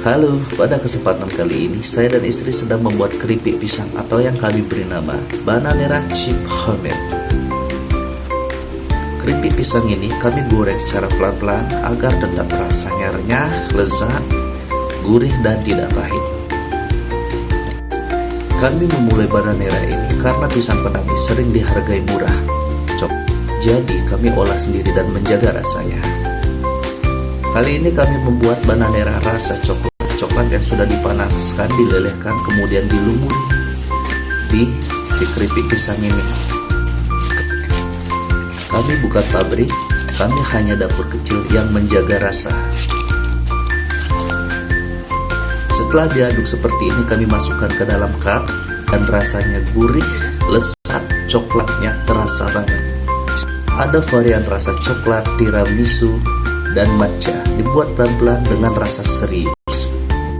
Halo, pada kesempatan kali ini saya dan istri sedang membuat keripik pisang atau yang kami beri nama Bananera Chip Homemade. Keripik pisang ini kami goreng secara pelan-pelan agar tetap rasanya renyah, lezat, gurih dan tidak pahit. Kami memulai Bananera ini karena pisang petani sering dihargai murah. Jadi kami olah sendiri dan menjaga rasanya. Kali ini kami membuat Bananera rasa coklat yang sudah dipanaskan, dilelehkan, kemudian dilumuri di si keripik pisang ini. Kami bukan pabrik, kami hanya dapur kecil yang menjaga rasa. Setelah diaduk seperti ini, kami masukkan ke dalam cup dan rasanya gurih, lezat, coklatnya terasa banget. Ada varian rasa coklat, tiramisu, dan matcha, dibuat pelan-pelan dengan rasa seri.